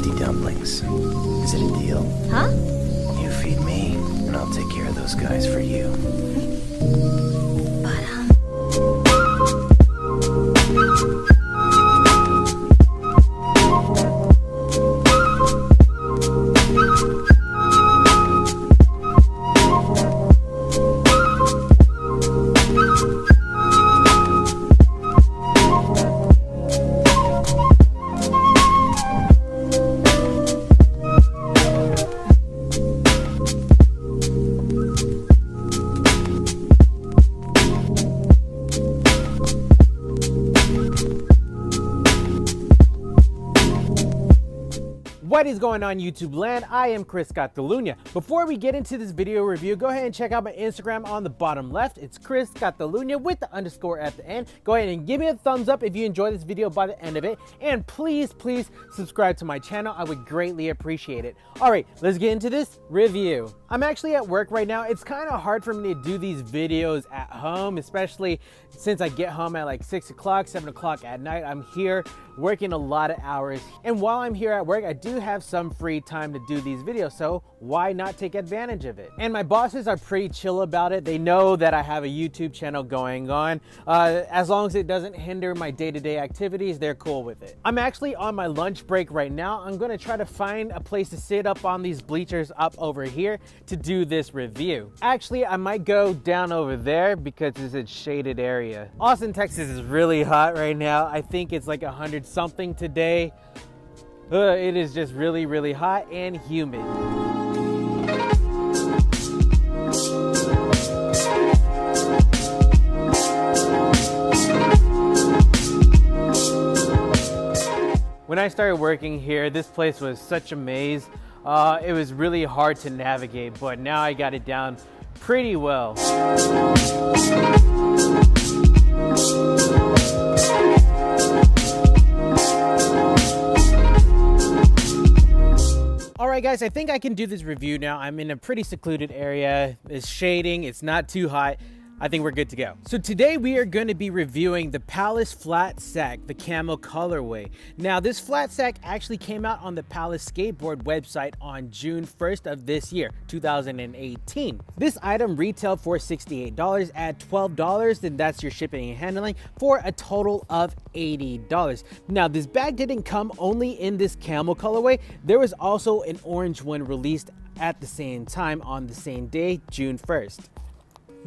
tasty dumplings. Is it a deal? Huh? You feed me, and I'll take care of those guys for you. What is going on, YouTube land? I am ChrisCataluna. Before we get into this video review, go ahead and check out my Instagram on the bottom left. It's ChrisCataluna with the underscore at the end. Go ahead and give me a thumbs up if you enjoy this video by the end of it. And please subscribe to my channel. I would greatly appreciate it. All right, let's get into this review. I'm actually at work right now. It's kind of hard for me to do these videos at home, especially since I get home at like 6 o'clock, 7 o'clock at night. I'm here working a lot of hours. And while I'm here at work, I do have some free time to do these videos. So why not take advantage of it? And my bosses are pretty chill about it. They know that I have a YouTube channel going on. As long as it doesn't hinder my day-to-day activities, they're cool with it. I'm actually on my lunch break right now. I'm gonna try to find a place to sit up on these bleachers up over here to do this review. Actually, I might go down over there because it's a shaded area. Austin, Texas is really hot right now. I think it's like 100 something today. It is just really hot and humid. When I started working here, this place was such a maze. It was really hard to navigate, but now I got it down pretty well. All right, guys, I think I can do this review now. I'm in a pretty secluded area. It's shading, it's not too hot. I think we're good to go. So today we are going to be reviewing the Palace Flat Sack, the camo colorway. Now this flat sack actually came out on the Palace skateboard website on June 1st of this year, 2018. This item retailed for $68, add $12, then that's your shipping and handling, for a total of $80. Now this bag didn't come only in this camo colorway. There was also an orange one released at the same time on the same day, June 1st.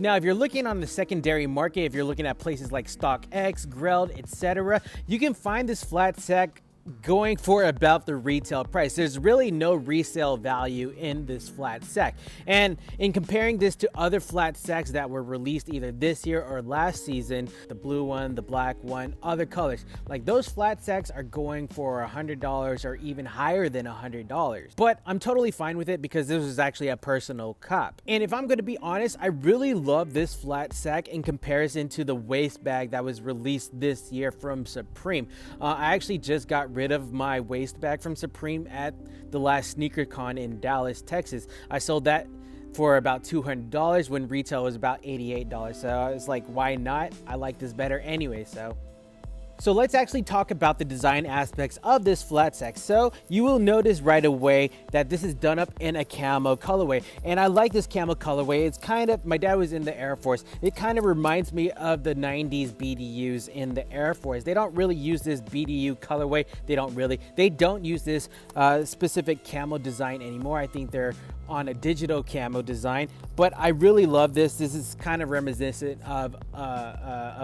Now, if you're looking on the secondary market, if you're looking at places like StockX, Greld, etc., you can find this flat sack going for about the retail price. There's really no resale value in this flat sack. And in comparing this to other flat sacks that were released either this year or last season, the blue one, the black one, other colors, like those flat sacks are going for $100 or even higher than $100. But I'm totally fine with it because this was actually a personal cop. And if I'm going to be honest, I really love this flat sack in comparison to the waist bag that was released this year from Supreme. I actually just got rid of my waist bag from Supreme at the last sneaker con in Dallas, Texas. I sold that for about $200 when retail was about $88. So I was like, why not? I like this better anyway. So let's actually talk about the design aspects of this flat sack. So you will notice right away that this is done up in a camo colorway. And I like this camo colorway. It's kind of, my dad was in the Air Force. It kind of reminds me of the 90s BDUs in the Air Force. They don't really use this BDU colorway. They don't use this specific camo design anymore. I think they're on a digital camo design, but I really love this. This is kind of reminiscent of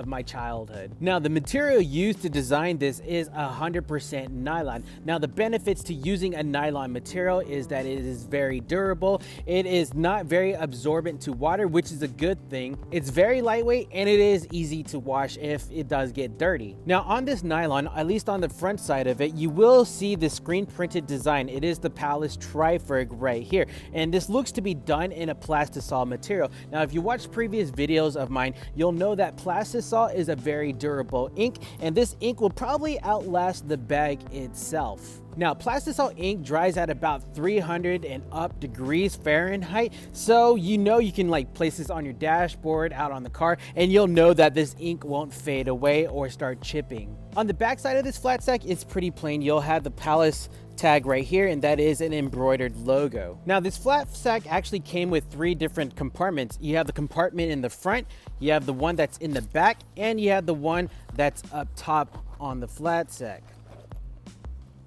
my childhood. Now, the material used to design this is 100% nylon. Now, the benefits to using a nylon material is that it is very durable. It is not very absorbent to water, which is a good thing. It's very lightweight and it is easy to wash if it does get dirty. Now, on this nylon, at least on the front side of it, you will see the screen printed design. It is the Palace Triferg right here. And this looks to be done in a plastisol material. Now, if you watch previous videos of mine, you'll know that plastisol is a very durable ink, and this ink will probably outlast the bag itself. Now, plastisol ink dries at about 300 and up degrees Fahrenheit, so you know you can like place this on your dashboard out on the car, and you'll know that this ink won't fade away or start chipping. On the back side of this flat sack, it's pretty plain. You'll have the Palace tag right here, and that is an embroidered logo. Now, this flat sack actually came with 3 different compartments. You have the compartment in the front, you have the one that's in the back, and you have the one that's up top on the flat sack.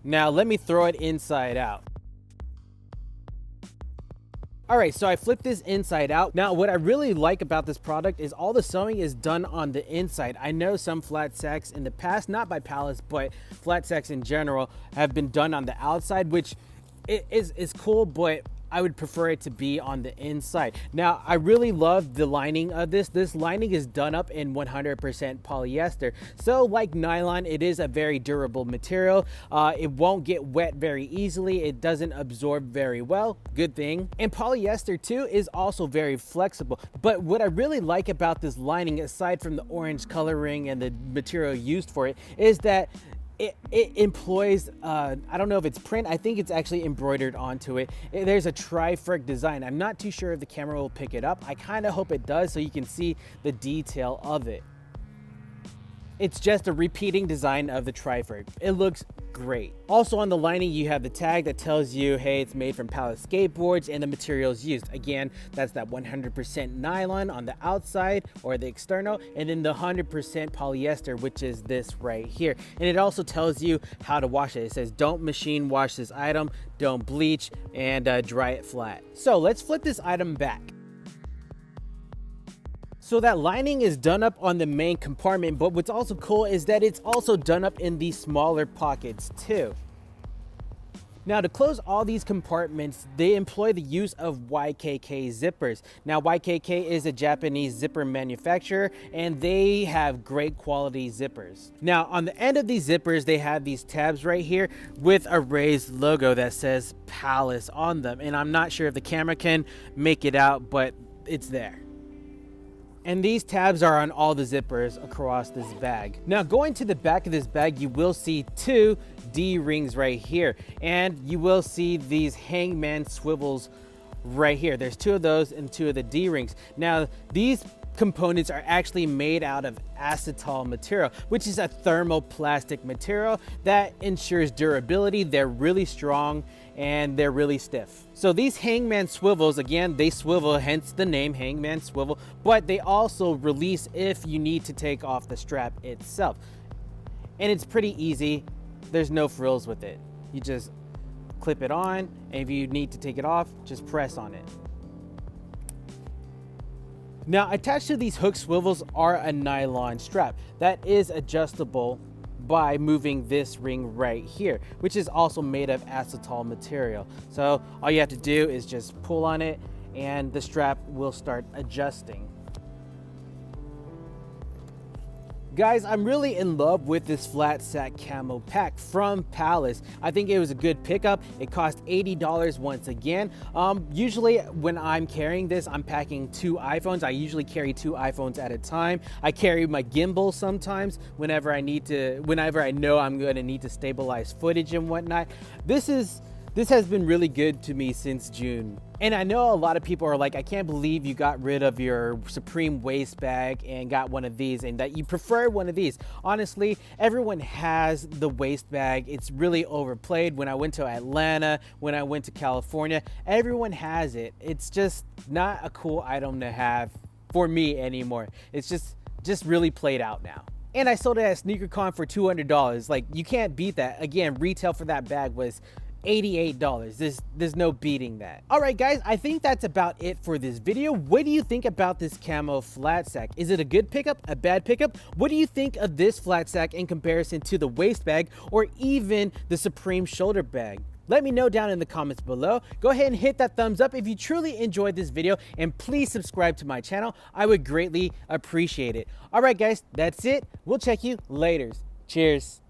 Now let me throw it inside out. All right, so I flipped this inside out. Now, what I really like about this product is all the sewing is done on the inside. I know some flat sacks in the past, not by Palace, but flat sacks in general have been done on the outside, which is cool, but I would prefer it to be on the inside. Now, I really love the lining of this. This lining is done up in 100% polyester. So like nylon, it is a very durable material. It won't get wet very easily. It doesn't absorb very well. Good thing. And polyester too is also very flexible. But what I really like about this lining, aside from the orange coloring and the material used for it, is that it employs, I don't know if it's print, I think it's actually embroidered onto it. There's a tri-frick design. I'm not too sure if the camera will pick it up. I kind of hope it does so you can see the detail of it. It's just a repeating design of the tri-frick. It looks great. Also on the lining, you have the tag that tells you, hey, it's made from Palace skateboards and the materials used. Again, that's that 100% nylon on the outside or the external, and then the 100% polyester, which is this right here. And it also tells you how to wash it. It says, don't machine wash this item, don't bleach, and dry it flat. So let's flip this item back. So that lining is done up on the main compartment, but what's also cool is that it's also done up in these smaller pockets too. Now, to close all these compartments, they employ the use of YKK zippers. Now, YKK is a Japanese zipper manufacturer, and they have great quality zippers. Now, on the end of these zippers, they have these tabs right here with a raised logo that says Palace on them. And I'm not sure if the camera can make it out, but it's there. And these tabs are on all the zippers across this bag. Now, going to the back of this bag, you will see 2 D-rings right here. And you will see these hangman swivels right here. There's 2 of those and 2 of the D-rings. Now, these components are actually made out of acetal material, which is a thermoplastic material that ensures durability. They're really strong and they're really stiff. So these hangman swivels, again, they swivel, hence the name hangman swivel, but they also release if you need to take off the strap itself. And it's pretty easy. There's no frills with it. You just clip it on, and if you need to take it off, just press on it. Now, attached to these hook swivels are a nylon strap that is adjustable by moving this ring right here, which is also made of acetal material. So all you have to do is just pull on it and the strap will start adjusting. Guys, I'm really in love with this flat sack camo pack from Palace. I think it was a good pickup. It cost $80 once again. Usually when I'm carrying this, I'm packing 2 iPhones. I usually carry 2 iPhones at a time. I carry my gimbal sometimes whenever I know I'm gonna need to stabilize footage and whatnot. This has been really good to me since June. And I know a lot of people are like, I can't believe you got rid of your Supreme waist bag and got one of these and that you prefer one of these. Honestly, everyone has the waist bag. It's really overplayed. When I went to Atlanta, when I went to California, everyone has it. It's just not a cool item to have for me anymore. It's just really played out now. And I sold it at SneakerCon for $200. Like, you can't beat that. Again, retail for that bag was $88. There's no beating that. All right, guys, I think that's about it for this video. What do you think about this camo flat sack? Is it a good pickup, a bad pickup? What do you think of this flat sack in comparison to the waist bag or even the Supreme shoulder bag? Let me know down in the comments below. Go ahead and hit that thumbs up if you truly enjoyed this video, and please subscribe to my channel. I would greatly appreciate it. All right, guys, that's it. We'll check you later. Cheers.